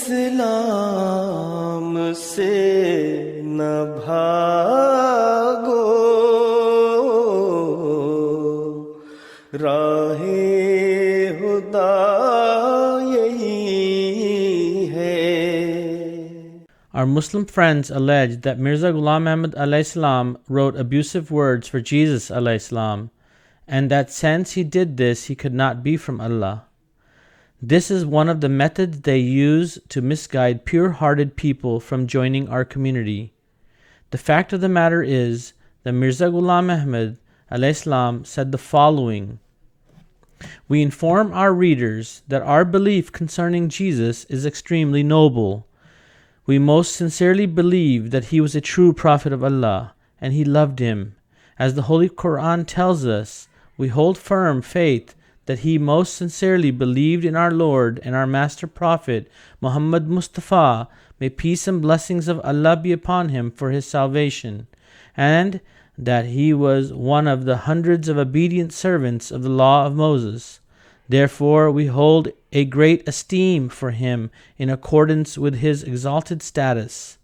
اسلام سے نہ بھاگو، راہ خدا یہی ہے. Our Muslim friends allege that Mirza Ghulam Ahmad alayhi salam wrote abusive words for Jesus alayhi salam, and that since he did this, he could not be from Allah. This is one of the methods they use to misguide pure-hearted people from joining our community. The fact of the matter is that Mirza Ghulam Ahmad alayhi salam said the following: "We inform our readers that our belief concerning Jesus is extremely noble. We most sincerely believe that he was a true prophet of Allah, and he loved him. As the Holy Quran tells us, we hold firm faith that he most sincerely believed in our Lord and our Master Prophet, Muhammad Mustafa, may peace and blessings of Allah be upon him for his salvation, and that he was one of the hundreds of obedient servants of the law of Moses. Therefore, we hold a great esteem for him in accordance with his exalted status."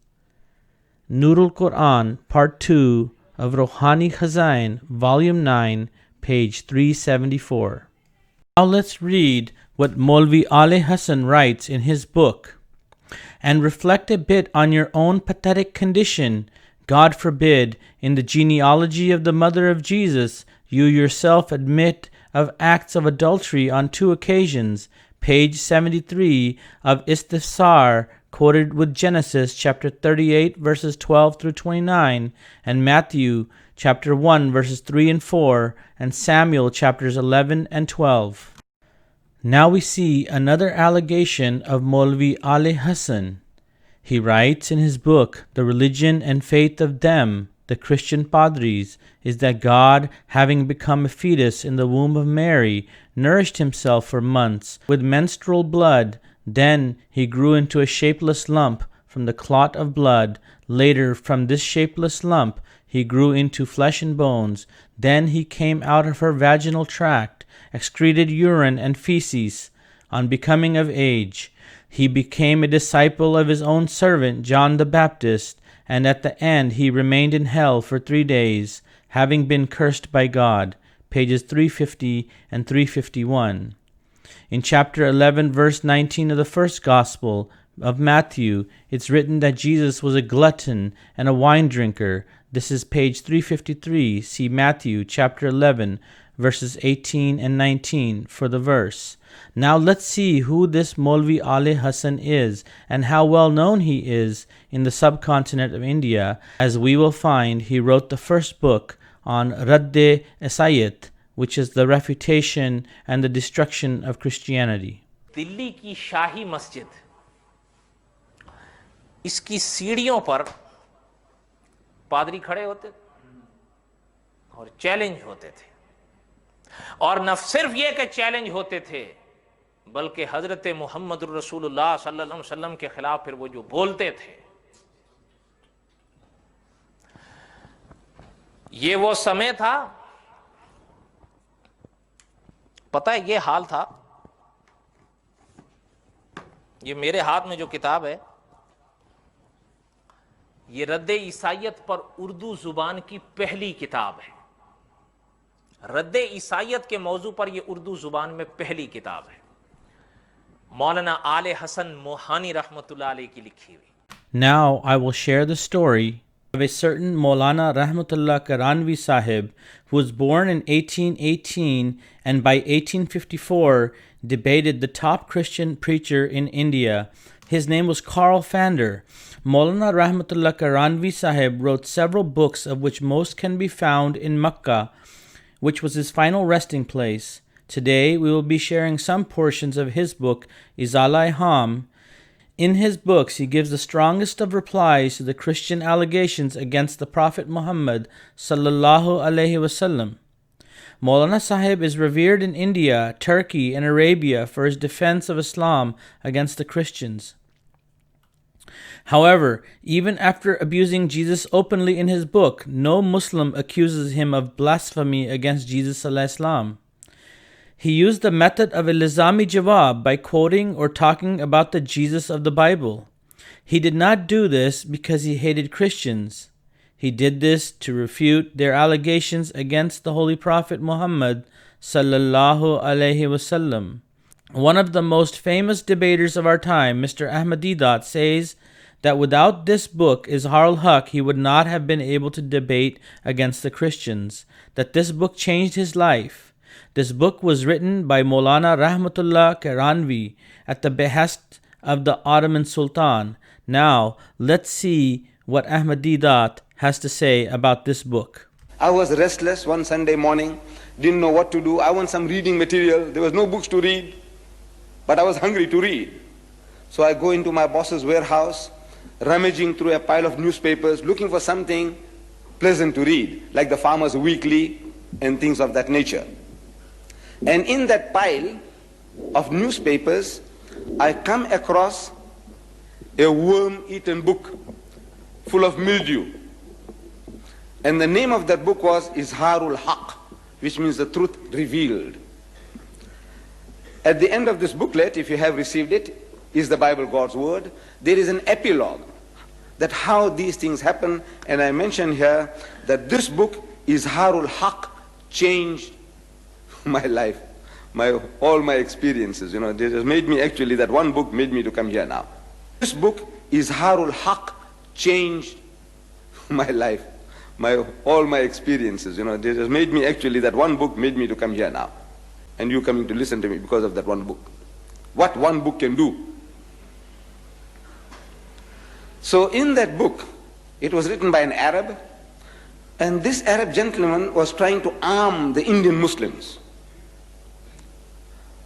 Nurul Quran, Part 2 of Rohani Khazain, Volume 9, page 374. Now let's read what Maulvi Ali Hassan writes in his book, and reflect a bit on your own pathetic condition. God forbid, in the genealogy of the mother of Jesus, you yourself admit of acts of adultery on 2 occasions, page 73 of Istifsar, quoted with Genesis chapter 38 verses 12 through 29, and Matthew chapter 1 verses 3 and 4, and Samuel chapters 11 and 12. Now we see another allegation of Maulvi Ali Hassan. He writes in his book, "The religion and faith of them, the Christian Padris, is that God, having become a fetus in the womb of Mary, nourished himself for months with menstrual blood. Then he grew into a shapeless lump from the clot of blood. Later, from this shapeless lump, he grew into flesh and bones. Then he came out of her vaginal tract, excreted urine and feces. On becoming of age, he became a disciple of his own servant John the Baptist, and at the end he remained in hell for 3 days, having been cursed by God." Pages 350 and 351. In chapter 11, verse 19 of the first Gospel of Matthew, it's written that Jesus was a glutton and a wine drinker. This is page 353. See Matthew chapter 11, verses 18 and 19 for the verse. Now let's see who this Maulvi Ali Hassan is and how well known he is in the subcontinent of India. As we will find, he wrote the first book on Radd-e-Isayat, which is the refutation and the destruction of Christianity. دلی کی شاہی مسجد، اس کی سیڑھیوں پر پادری کھڑے ہوتے تھے اور challenge ہوتے تھے، اور نہ صرف یہ کہ چیلنج ہوتے تھے بلکہ حضرت محمد الرسول اللہ صلی اللہ علیہ وسلم کے خلاف پھر وہ جو بولتے تھے. یہ وہ سمے تھا، پتہ ہے یہ حال تھا. یہ میرے ہاتھ میں جو کتاب ہے یہ رد عیسائیت پر اردو زبان کی پہلی کتاب ہے. رد عیسائیت کے موضوع پر یہ اردو زبان میں پہلی کتاب ہے، مولانا آل حسن موہانی رحمۃ اللہ علیہ کی لکھی ہوئی. Now I will share the story of a certain Maulana Rahmatullah Karanvi Sahib who was born in 1818 and by 1854 debated the top Christian preacher in India. His name was Karl Fander. Maulana Rahmatullah Karanvi Sahib wrote several books of which most can be found in Makkah, which was his final resting place. Today we will be sharing some portions of his book, Izala-e-Ham. In his books, he gives the strongest of replies to the Christian allegations against the Prophet Muhammad sallallahu alaihi wasallam. Maulana Sahib is revered in India, Turkey, and Arabia for his defense of Islam against the Christians. However, even after abusing Jesus openly in his book, no Muslim accuses him of blasphemy against Jesus alayhi salam. He used the method of ilzami jawab by quoting or talking about the Jesus of the Bible. He did not do this because he hated Christians. He did this to refute their allegations against the Holy Prophet Muhammad sallallahu alaihi wasallam. One of the most famous debaters of our time, Mr. Ahmadidat, says that without this book, Izhar al-Haq, he would not have been able to debate against the Christians, that this book changed his life. This book was written by Maulana Rahmatullah Kiranvi at the behest of the Ottoman Sultan. Now, let's see what Ahmadidat has to say about this book. I was restless one Sunday morning, didn't know what to do. I want some reading material. There was no books to read, but I was hungry to read. So I go into my boss's warehouse, rummaging through a pile of newspapers, looking for something pleasant to read, like the Farmer's Weekly and things of that nature. And in that pile of newspapers, I come across a worm-eaten book full of mildew. And the name of that book was Izharul Haq, which means the truth revealed. At the end of this booklet, if you have received it, is the Bible, God's Word. There is an epilogue that how these things happen, and I mention here that this book, Izharul Haq, changed my life, all my experiences. It just made me, actually, that one book made me to come here now. This book, Izharul Haq, changed my life, all my experiences. It just made me, actually, that one book made me to come here now. And you coming to listen to me because of that one book. What one book can do. So in that book, it was written by an Arab, and this Arab gentleman was trying to arm the Indian Muslims,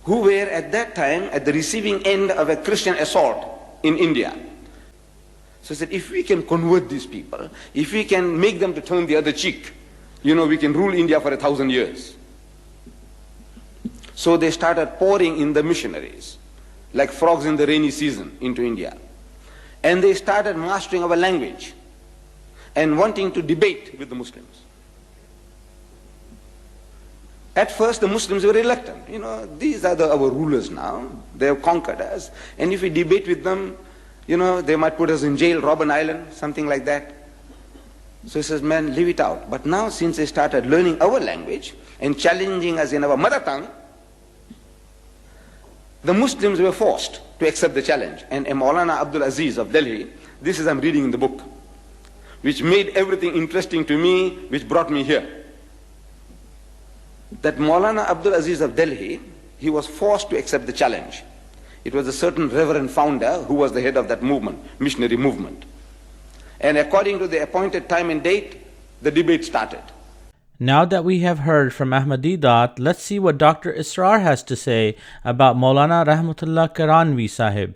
who were at that time at the receiving end of a Christian assault in India. So he said, if we can convert these people, if we can make them to turn the other cheek, we can rule India for 1,000 years. So they started pouring in the missionaries, like frogs in the rainy season, into India. And they started mastering our language and wanting to debate with the Muslims. At first, the Muslims were reluctant. These are our rulers now. They have conquered us. And if we debate with them, they might put us in jail, Robben Island, something like that. So he says, man, leave it out. But now, since they started learning our language and challenging us in our mother tongue, the Muslims were forced to accept the challenge. And Maulana Abdul Aziz of Delhi, this is I'm reading in the book, which made everything interesting to me, which brought me here. That Maulana Abdul Aziz of Delhi, he was forced to accept the challenge. It was a certain reverend founder who was the head of that movement, missionary movement. And according to the appointed time and date, the debate started. Now that we have heard from Ahmadidat, let's see what Dr. Israr has to say about Maulana Rahmatullah Kiranvi Sahib.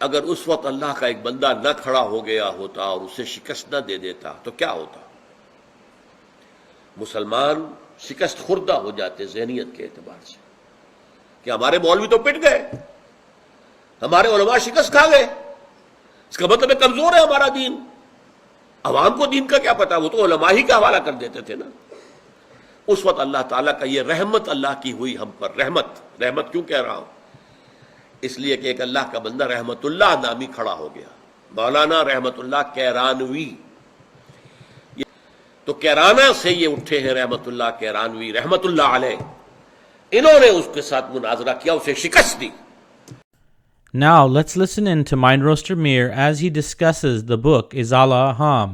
اگر اس وقت اللہ کا ایک بندہ نہ کھڑا ہو گیا ہوتا اور اسے شکست نہ دے دیتا تو کیا ہوتا؟ مسلمان شکست خوردہ ہو جاتے ذہنیت کے اعتبار سے کہ ہمارے مولوی تو پٹ گئے، ہمارے علماء شکست کھا گئے، اس کا مطلب ہے کمزور ہے ہمارا دین۔ عوام کو دین کا کیا پتا، وہ تو علماء ہی کا حوالہ کر دیتے تھے نا۔ اس وقت اللہ تعالیٰ کا یہ رحمت اللہ کی ہوئی ہم پر، رحمت کیوں کہہ رہا ہوں؟ اس لیے کہ ایک اللہ کا بندہ رحمت اللہ نامی کھڑا ہو گیا، مولانا رحمت اللہ کیرانوی، تو کیرانہ سے یہ اٹھے ہیں رحمت اللہ کیرانوی رحمت اللہ علیہ، انہوں نے اس کے ساتھ مناظرہ کیا، اسے شکست دی۔ Now let's listen in to Mind Roaster Mir as he discusses the book Izala Aham.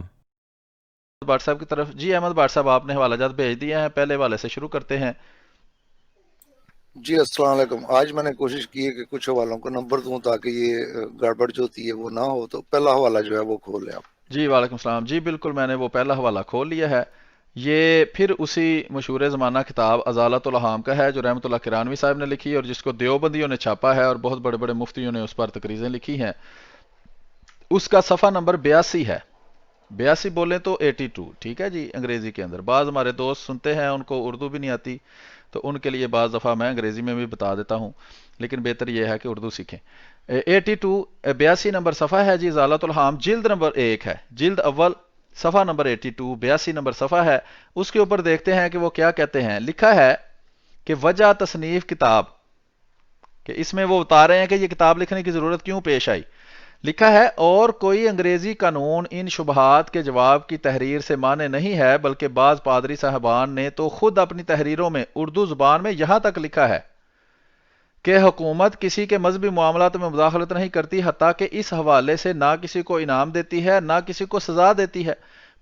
Bhatt صاحب کی طرف جی احمد بھٹ صاحب آپ نے حوالہ جات بھیج دیے ہیں، پہلے حوالے سے شروع کرتے ہیں۔ جی السلام علیکم۔ آج میں نے کوشش کی ہے کہ کچھ حوالوں کو نمبر دوں تاکہ یہ گڑبڑ جو ہوتی ہے وہ نہ ہو، تو پہلا حوالہ جو ہے وہ کھول لیں آپ۔ جی وعلیکم السلام، جی بالکل میں نے وہ پہلا حوالہ کھول لیا ہے۔ یہ پھر اسی مشہور زمانہ کتاب ازالۃ الاحام کا ہے جو رحمت اللہ کرانوی صاحب نے لکھی اور جس کو دیوبندیوں نے چھاپا ہے اور بہت بڑے بڑے مفتیوں نے اس پر تقریریں لکھی ہیں۔ اس کا صفحہ نمبر 82 ہے، 82 بولیں تو 82، ٹھیک ہے جی، انگریزی کے اندر۔ بعض ہمارے دوست سنتے ہیں ان کو اردو بھی نہیں آتی، تو ان کے لیے بعض دفعہ میں انگریزی میں بھی بتا دیتا ہوں، لیکن بہتر یہ ہے کہ اردو سیکھیں۔ 82 نمبر صفحہ ہے جی، ازالۃ الاحام جلد نمبر 1 ہے، جلد اول صفحہ نمبر 82 نمبر صفحہ ہے۔ اس کے اوپر دیکھتے ہیں کہ وہ کیا کہتے ہیں۔ لکھا ہے کہ وجہ تصنیف کتاب، کہ اس میں وہ بتا رہے ہیں کہ یہ کتاب لکھنے کی ضرورت کیوں پیش آئی۔ لکھا ہے اور کوئی انگریزی قانون ان شبہات کے جواب کی تحریر سے مانے نہیں ہے، بلکہ بعض پادری صاحبان نے تو خود اپنی تحریروں میں اردو زبان میں یہاں تک لکھا ہے کہ حکومت کسی کے مذہبی معاملات میں مداخلت نہیں کرتی، حتیٰ کہ اس حوالے سے نہ کسی کو انعام دیتی ہے نہ کسی کو سزا دیتی ہے۔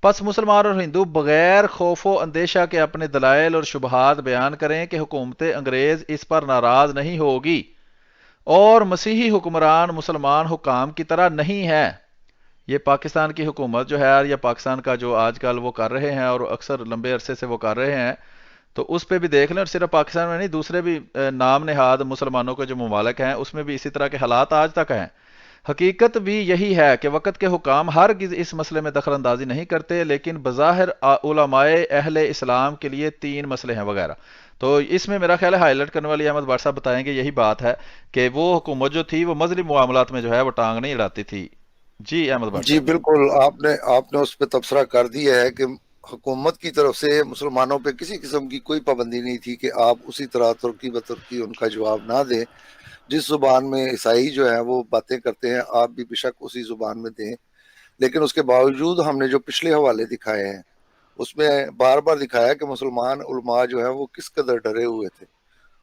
پس مسلمان اور ہندو بغیر خوف و اندیشہ کے اپنے دلائل اور شبہات بیان کریں کہ حکومت انگریز اس پر ناراض نہیں ہوگی، اور مسیحی حکمران مسلمان حکام کی طرح نہیں ہے۔ یہ پاکستان کی حکومت جو ہے یا پاکستان کا جو آج کل وہ کر رہے ہیں اور اکثر لمبے عرصے سے وہ کر رہے ہیں، تو اس پہ بھی دیکھ لیں، اور صرف پاکستان میں نہیں دوسرے بھی نام نہاد مسلمانوں کے جو ممالک ہیں اس میں بھی اسی طرح کے حالات آج تک ہیں۔ حقیقت بھی یہی ہے کہ وقت کے حکام ہرگز اس مسئلے میں دخل اندازی نہیں کرتے، لیکن بظاہر علماء اہل اسلام کے لیے 3 مسئلے ہیں وغیرہ۔ تو اس میں میرا خیال ہے ہائی لائٹ کرنے والی احمد بھٹ صاحب بتائیں گے، یہی بات ہے کہ وہ حکومت جو تھی وہ مذہبی معاملات میں جو ہے وہ ٹانگ نہیں اڑاتی تھی۔ جی احمد بھٹ جی بالکل، آپ نے اس پہ تبصرہ کر دیا ہے کہ حکومت کی طرف سے مسلمانوں پہ کسی قسم کی کوئی پابندی نہیں تھی کہ آپ اسی طرح ترکی بترکی ان کا جواب نہ دیں، جس زبان میں عیسائی جو ہیں وہ باتیں کرتے ہیں آپ بھی بے شک اسی زبان میں دیں۔ لیکن اس کے باوجود ہم نے جو پچھلے حوالے دکھائے ہیں اس میں بار بار دکھایا کہ مسلمان علماء جو ہیں وہ کس قدر ڈرے ہوئے تھے،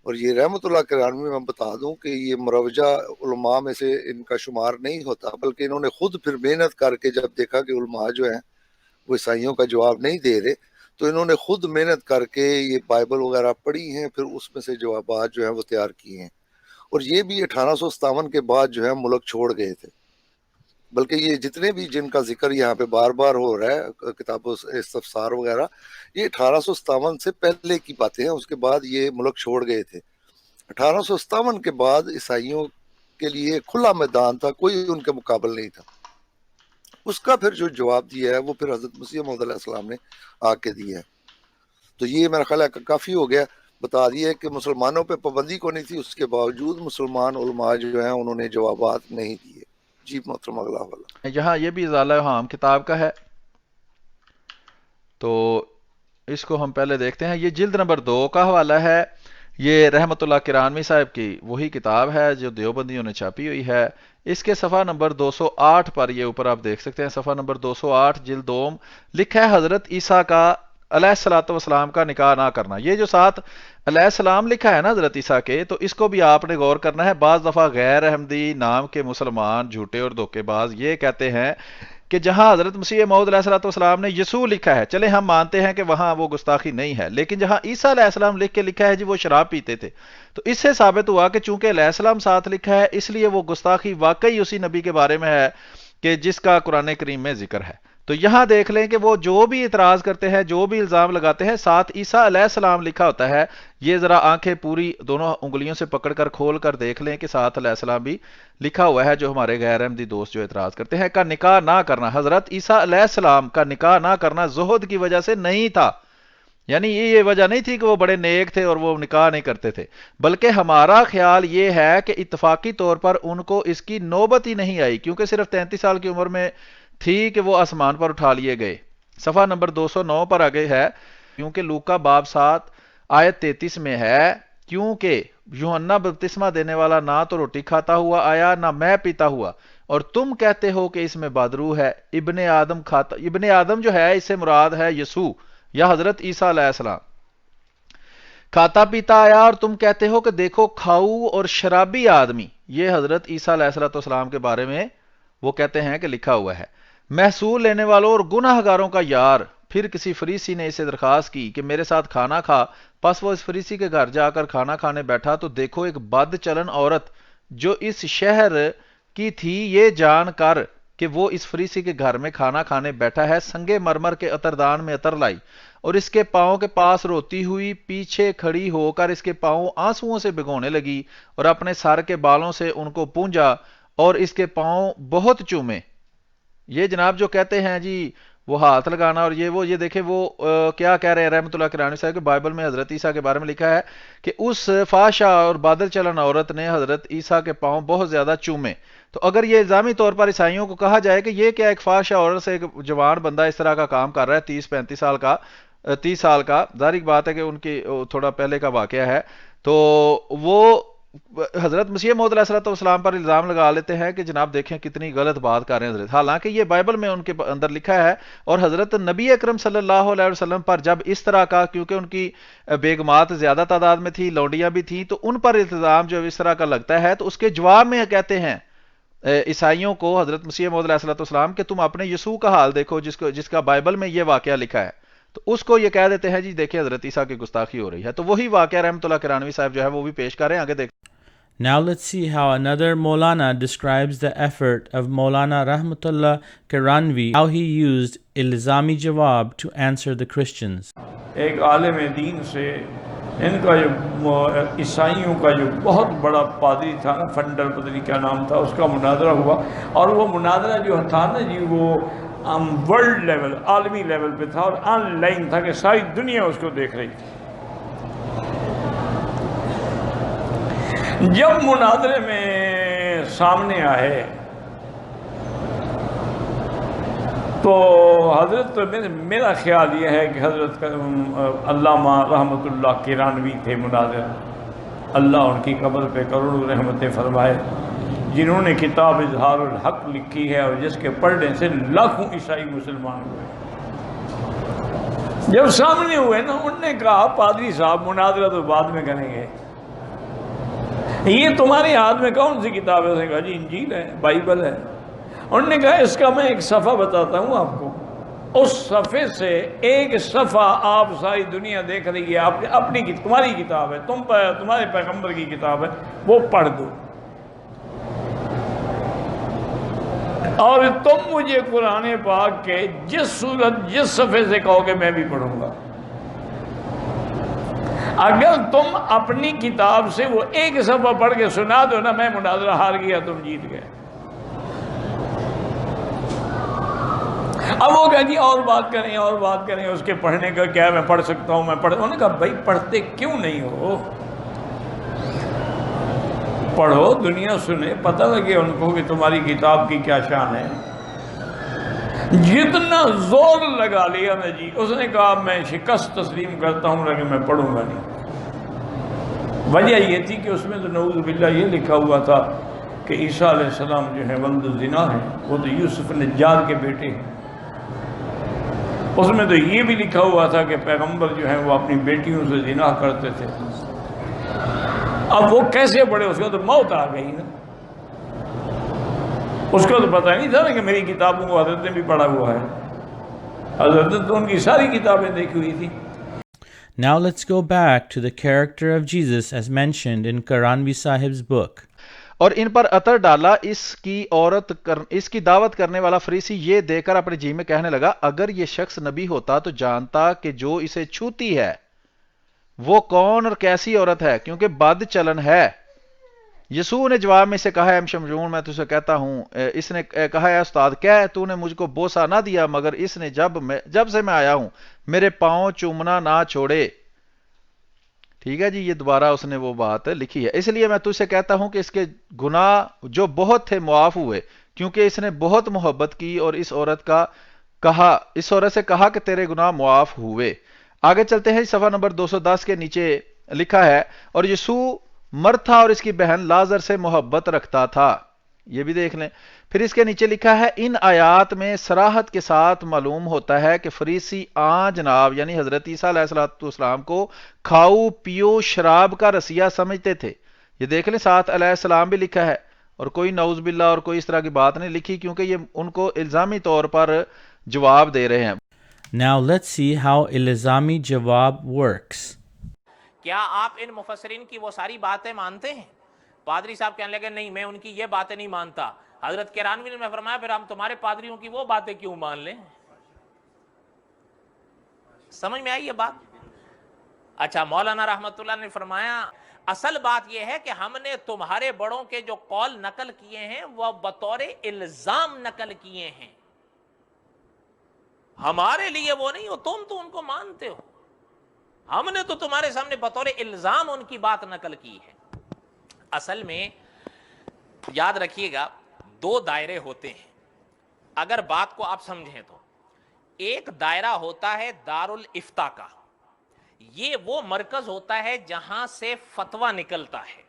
اور یہ رحمت اللہ کرانوی میں بتا دوں کہ یہ مروجہ علماء میں سے ان کا شمار نہیں ہوتا، بلکہ انہوں نے خود پھر محنت کر کے جب دیکھا کہ علماء جو ہیں وہ عیسائیوں کا جواب نہیں دے رہے، تو انہوں نے خود محنت کر کے یہ بائبل وغیرہ پڑھی ہیں، پھر اس میں سے جوابات جو ہیں وہ تیار کیے ہیں، اور یہ بھی 1857 کے بعد جو ہے ملک چھوڑ گئے تھے۔ بلکہ یہ جتنے بھی جن کا ذکر یہاں پہ بار بار ہو رہا ہے کتاب استفسار وغیرہ، یہ 1857 سے پہلے کی باتیں ہیں، اس کے بعد یہ ملک چھوڑ گئے تھے۔ 1857 کے بعد عیسائیوں کے لیے کھلا میدان تھا، کوئی ان کے مقابل نہیں تھا۔ اس کا پھر جو جواب دیا ہے وہ پھر حضرت مسیح موعود علیہ السلام نے آ کے دیا ہے۔ تو یہ میرا خیال ہے کافی ہو گیا، بتا دیا کہ مسلمانوں پہ پابندی کو نہیں تھی، اس کے باوجود مسلمان علماء جو ہیں انہوں نے جوابات نہیں دیے۔ جی محترم اگلا حوالہ۔ یہاں یہ بھی ازالہ الاحام کتاب کا ہے، تو اس کو ہم پہلے دیکھتے ہیں۔ یہ جلد نمبر 2 کا حوالہ ہے، یہ رحمت اللہ کرانوی صاحب کی وہی کتاب ہے جو دیوبندیوں نے چھاپی ہوئی ہے۔ اس کے صفحہ نمبر 208 پر یہ اوپر آپ دیکھ سکتے ہیں، صفحہ نمبر 208 جلد 2 لکھا ہے حضرت عیسیٰ کا علیہ الصلوۃ والسلام کا نکاح نہ کرنا۔ یہ جو ساتھ علیہ السلام لکھا ہے نا حضرت عیسیٰ کے، تو اس کو بھی آپ نے غور کرنا ہے۔ بعض دفعہ غیر احمدی نام کے مسلمان جھوٹے اور دھوکے باز یہ کہتے ہیں کہ جہاں حضرت مسیح موعود علیہ الصلوۃ والسلام نے یسوع لکھا ہے، چلے ہم مانتے ہیں کہ وہاں وہ گستاخی نہیں ہے، لیکن جہاں عیسیٰ علیہ السلام لکھ کے لکھا ہے جی وہ شراب پیتے تھے، تو اس سے ثابت ہوا کہ چونکہ علیہ السلام ساتھ لکھا ہے اس لیے وہ گستاخی واقعی اسی نبی کے بارے میں ہے کہ جس کا قرآن کریم میں ذکر ہے۔ تو یہاں دیکھ لیں کہ وہ جو بھی اعتراض کرتے ہیں، جو بھی الزام لگاتے ہیں، ساتھ عیسیٰ علیہ السلام لکھا ہوتا ہے. یہ ذرا آنکھیں پوری دونوں انگلیوں سے پکڑ کر کھول کر دیکھ لیں کہ ساتھ علیہ السلام بھی لکھا ہوا ہے. جو ہمارے غیر احمدی دوست جو اعتراض کرتے ہیں، کا نکاح نہ کرنا، حضرت عیسیٰ علیہ السلام کا نکاح نہ کرنا زہد کی وجہ سے نہیں تھا. یعنی یہ وجہ نہیں تھی کہ وہ بڑے نیک تھے اور وہ نکاح نہیں کرتے تھے، بلکہ ہمارا خیال یہ ہے کہ اتفاقی طور پر ان کو اس کی نوبت ہی نہیں آئی، کیونکہ صرف 33 سال کی عمر میں تھی کہ وہ آسمان پر اٹھا لیے گئے. صفحہ نمبر 209 پر آگے ہے، کیونکہ لوکا باب 7 آیت 33 میں ہے، کیونکہ یوحنا بپتسمہ دینے والا نہ تو روٹی کھاتا ہوا آیا نہ میں پیتا ہوا، اور تم کہتے ہو کہ اس میں بدرو ہے. ابن آدم جو ہے، اس سے مراد ہے یسوع یا حضرت عیسیٰ علیہ السلام. کھاتا پیتا آیا اور تم کہتے ہو کہ دیکھو کھاؤ اور شرابی آدمی. یہ حضرت عیسیٰ علیہ السلام کے بارے میں وہ کہتے ہیں کہ لکھا ہوا ہے. محصول لینے والوں اور گناہ گاروں کا یار. پھر کسی فریسی نے اسے درخواست کی کہ میرے ساتھ کھانا کھا. پس وہ اس فریسی کے گھر جا کر کھانا کھانے بیٹھا تو دیکھو ایک بد چلن عورت جو اس شہر کی تھی، یہ جان کر کہ وہ اس فریسی کے گھر میں کھانا کھانے بیٹھا ہے، سنگے مرمر کے عطردان میں عطر لائی اور اس کے پاؤں کے پاس روتی ہوئی پیچھے کھڑی ہو کر اس کے پاؤں آنسوؤں سے بھگونے لگی اور اپنے سر کے بالوں سے ان کو پونجا اور اس کے پاؤں بہت چومے. یہ جناب جو کہتے ہیں جی وہ ہاتھ لگانا اور یہ دیکھیں وہ کیا کہہ رہے ہیں رحمۃ اللہ کرانی صاحب کہ بائبل میں حضرت عیسیٰ کے بارے میں لکھا ہے کہ اس فحشہ اور بادل چلن عورت نے حضرت عیسیٰ کے پاؤں بہت زیادہ چومے. تو اگر یہ الزامی طور پر عیسائیوں کو کہا جائے کہ یہ کیا ایک فحشہ عورت سے ایک جوان بندہ اس طرح کا کام کر رہا ہے 30-35 سال کا 30 سال کا، ظاہر بات ہے کہ ان کی تھوڑا پہلے کا واقعہ ہے، تو وہ حضرت مسیح موعود علیہ السلام پر الزام لگا لیتے ہیں کہ جناب دیکھیں کتنی غلط بات کر رہے ہیں حضرت، حالانکہ یہ بائبل میں ان کے اندر لکھا ہے. اور حضرت نبی اکرم صلی اللہ علیہ وسلم پر جب اس طرح کا، کیونکہ ان کی بیگمات زیادہ تعداد میں تھی، لونڈیاں بھی تھیں، تو ان پر الزام جو اس طرح کا لگتا ہے تو اس کے جواب میں کہتے ہیں عیسائیوں کو حضرت مسیح موعود علیہ السلام کہ تم اپنے یسوع کا حال دیکھو جس کا بائبل میں یہ واقعہ لکھا ہے. تو اس کو یہ کہہ دیتے ہیں جی دیکھیں حضرت عیسیٰ کی گستاخی ہو رہی ہے. تو وہی واقعہ رحمۃ اللہ کرانوی صاحب جو ہے وہ بھی پیش کر رہے ہیں. آگے دیکھ. Now let's see how another Maulana describes the effort of Maulana Rahmatullah Kiranvi, how he used ilzami jawab to answer the Christians. ایک عالم دین سے ان کا جو عیسائیوں کا جو بہت بڑا پادری تھا نا، فنڈر پتہ نہیں کیا نام تھا، اس کا مناظرہ ہوا، اور وہ مناظرہ جو تھا نا جی وہ ورلڈ لیول، عالمی لیول پہ تھا اور آن لائن تھا کہ ساری دنیا اس کو دیکھ رہی تھی. جب مناظرے میں سامنے آئے تو حضرت میرا خیال یہ ہے کہ حضرت علامہ رحمۃ اللہ کرانوی تھے مناظر، اللہ ان کی قبر پہ کروڑوں رحمتیں فرمائے، جنہوں نے کتاب اظہار الحق لکھی ہے اور جس کے پڑھنے سے لاکھوں عیسائی مسلمان ہوئے. جب سامنے ہوئے نا، انہوں نے کہا پادری صاحب مناظرہ تو بعد میں کریں گے، یہ تمہارے ہاتھ میں کون سی کتاب ہے؟ اس نے کہا جی انجیل ہے، بائبل ہے. انہوں نے کہا اس کا میں ایک صفحہ بتاتا ہوں آپ کو، اس صفحے سے ایک صفحہ آپ ساری دنیا دیکھ رہی ہے، اپنی تمہاری کتاب ہے، تمہارے پیغمبر کی کتاب ہے، وہ پڑھ دو اور تم مجھے قرآن پاک کے جس صورت جس صفحے سے کہو گے میں بھی پڑھوں گا. اگر تم اپنی کتاب سے وہ ایک صفحہ پڑھ کے سنا دو نا، میں مناظرہ ہار گیا، تم جیت گئے. اب وہ کہا جی اور بات کریں اس کے پڑھنے کا کیا، میں پڑھ سکتا ہوں، انہوں نے کہا بھائی پڑھتے کیوں نہیں ہو؟ پڑھو، دنیا سنے، پتہ لگے ان کو کہ تمہاری کتاب کی کیا شان ہے. جتنا زور لگا لیا نا جی، اس نے کہا میں شکست تسلیم کرتا ہوں لیکن میں پڑھوں گا نہیں. وجہ یہ تھی کہ اس میں تو نعوذ باللہ یہ لکھا ہوا تھا کہ عیسیٰ علیہ السلام جو ہے ولد الزنا ہے، وہ تو یوسف نجار کے بیٹے ہیں. اس میں تو یہ بھی لکھا ہوا تھا کہ پیغمبر جو ہیں وہ اپنی بیٹیوں سے زنا کرتے تھے. اب وہ کیسے پڑھے؟ اس کو تو موت آ گئی نا، اس کو تو پتہ نہیں تھا نا کہ میری کتابوں کو حضرت نے بھی پڑھا ہوا ہے. حضرت تو ان کی ساری کتابیں دیکھی ہوئی تھی. Now let's go back to the character of Jesus as mentioned in Karanvi Sahib's book. اور ان پر عطر ڈالا. اس کی دعوت کرنے والا فریسی یہ دے کر اپنے جی میں کہنے لگا اگر یہ شخص نبی ہوتا تو جانتا کہ جو اسے چھوتی ہے وہ کون اور کیسی عورت ہے کیونکہ بد چلن ہے. یسوع نے جواب میں سے کہا اے شمشون میں تجھے کہتا ہوں. اس نے کہا اے استاد کیا تو نے مجھ کو بوسہ نہ دیا مگر اس نے جب سے میں آیا ہوں میرے پاؤں چومنا نہ چھوڑے. ٹھیک ہے جی, یہ دوبارہ اس نے وہ بات لکھی ہے. اس لیے میں تجھ سے کہتا ہوں کہ اس کے گناہ جو بہت تھے معاف ہوئے کیونکہ اس نے بہت محبت کی. اور اس عورت سے کہا کہ تیرے گناہ معاف ہوئے. آگے چلتے ہیں, صفحہ نمبر 210 کے نیچے لکھا ہے اور یسوع مرتھا اور اس کی بہن لازر سے محبت رکھتا تھا. یہ بھی دیکھ لیں. پھر اس کے نیچے لکھا ہے ان آیات میں صراحت کے ساتھ معلوم ہوتا ہے کہ فریسی جناب یعنی حضرت عیسیٰ علیہ السلام کو کھاؤ پیو شراب کا رسیہ سمجھتے تھے. یہ دیکھ لیں ساتھ علیہ السلام بھی لکھا ہے اور کوئی نعوذ باللہ اور کوئی اس طرح کی بات نہیں لکھی کیونکہ یہ ان کو الزامی طور پر جواب دے رہے ہیں. Now let's see how الزامی جواب works. کیا آپ ان مفسرین کی وہ ساری باتیں مانتے ہیں؟ پادری صاحب کہنے لگے نہیں میں ان کی یہ باتیں نہیں مانتا. حضرت کرانوی نے فرمایا پھر ہم تمہارے پادریوں کی وہ باتیں کیوں مان لیں؟ سمجھ میں آئی یہ بات؟ اچھا, مولانا رحمت اللہ نے فرمایا اصل بات یہ ہے کہ ہم نے تمہارے بڑوں کے جو قول نقل کیے ہیں وہ بطور الزام نقل کیے ہیں, ہمارے لیے وہ نہیں ہو, تم تو ان کو مانتے ہو, ہم نے تو تمہارے سامنے بطور الزام ان کی بات نقل کی ہے. اصل میں یاد رکھیے گا دو دائرے ہوتے ہیں اگر بات کو آپ سمجھیں تو. ایک دائرہ ہوتا ہے دارالافتاء کا, یہ وہ مرکز ہوتا ہے جہاں سے فتویٰ نکلتا ہے,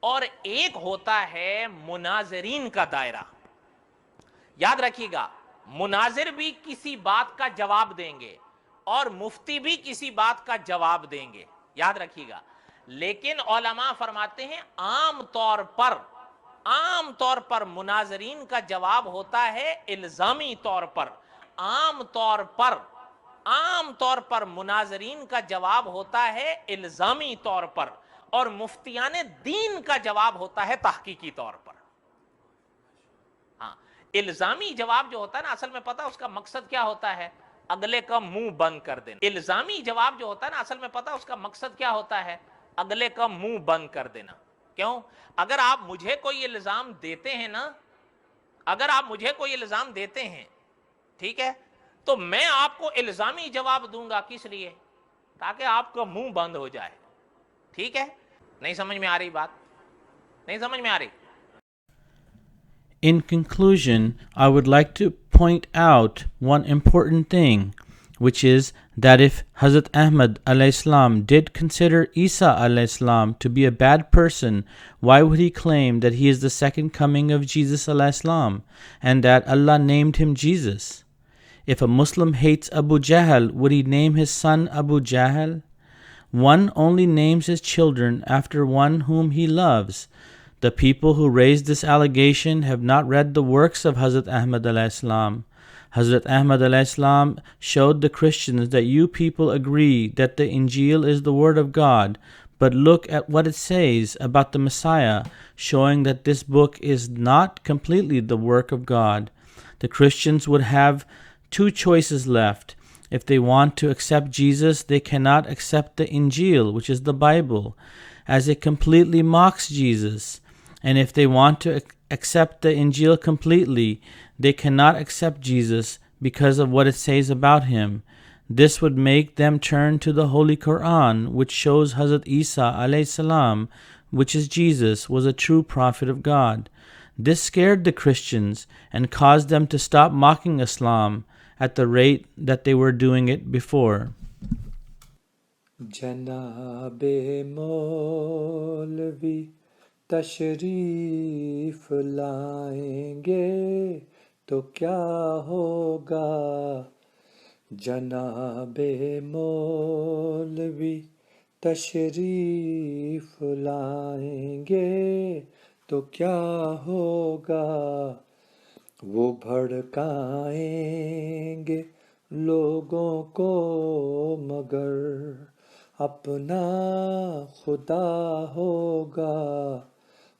اور ایک ہوتا ہے مناظرین کا دائرہ. یاد رکھیے گا مناظر بھی کسی بات کا جواب دیں گے اور مفتی بھی کسی بات کا جواب دیں گے, یاد رکھیے گا. لیکن علماء فرماتے ہیں عام طور پر مناظرین کا جواب ہوتا ہے الزامی طور پر. عام طور پر مناظرین کا جواب ہوتا ہے الزامی طور پر, اور مفتیان دین کا جواب ہوتا ہے تحقیقی طور پر. ہاں, الزامی جواب جو ہوتا ہے نا اصل میں پتہ اس کا مقصد کیا ہوتا ہے؟ اگلے کا منہ بند کر دینا. الزامی جواب جو ہوتا ہے نا اصل میں پتہ اس کا مقصد کیا ہوتا ہے؟ اگلے کا منہ بند کر دینا. کیوں؟ اگر آپ مجھے کوئی الزام دیتے ہیں نا, ٹھیک ہے, تو میں آپ کو الزامی جواب دوں گا. کس لیے؟ تاکہ آپ کا منہ بند ہو جائے. ٹھیک ہے, نہیں سمجھ میں آ رہی بات؟ نہیں سمجھ میں آ رہی؟ In conclusion, I would like to point out one important thing, which is that if Hazrat Ahmad alayhi salam did consider Isa alayhi salam to be a bad person, why would he claim that he is the second coming of Jesus alayhi salam and that Allah named him Jesus? If a Muslim hates Abu Jahl, would he name his son Abu Jahl? One only names his children after one whom he loves. The people who raised this allegation have not read the works of Hazrat Ahmad alayhi salam. Hazrat Ahmad alayhi salam showed the Christians that you people agree that the Injil is the word of God, but look at what it says about the Messiah, showing that this book is not completely the work of God. The Christians would have two choices left. If they want to accept Jesus, they cannot accept the Injil, which is the Bible, as it completely mocks Jesus. And if they want to accept the Injil completely, they cannot accept Jesus because of what it says about him. This would make them turn to the Holy Quran, which shows Hazrat Isa alayhi salam, which is Jesus, was a true prophet of God. This scared the Christians and caused them to stop mocking Islam at the rate that they were doing it before. جناب مولوی تشریف لائیں گے تو کیا ہوگا؟ جناب مولوی تشریف لائیں گے تو کیا ہوگا؟ وہ بھڑکائیں گے لوگوں کو مگر اپنا خدا ہوگا.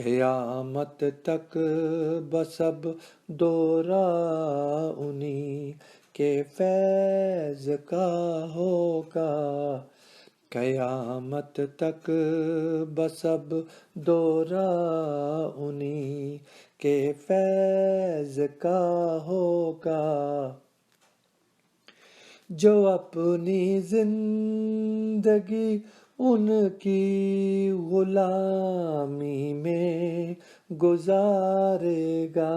قیامت تک بسب دورہ انہی کے فیض کا ہوگا، قیامت تک بسب دورہ انہی کے فیض کا ہوگا، جو اپنی زندگی ان کی غلامی میں گزارے گا،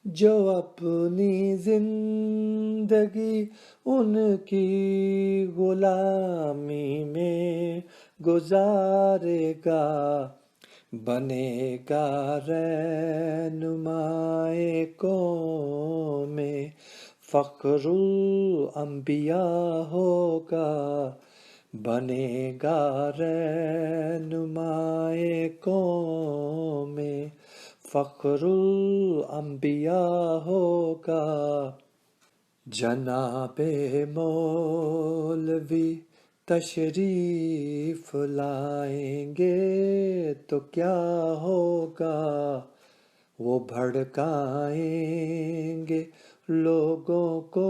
جو اپنی زندگی ان کی غلامی میں گزارے گا، بنے گا رہنمائے قوم میں فخر الانبیاء ہوگا، بنے گا رہنمائے قوم میں فخر الانبیاء ہوگا، جناب مولوی تشریف لائیں گے تو کیا ہوگا، وہ بھڑکائیں گے لوگوں کو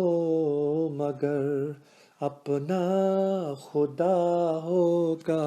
مگر اپنا خدا ہوگا۔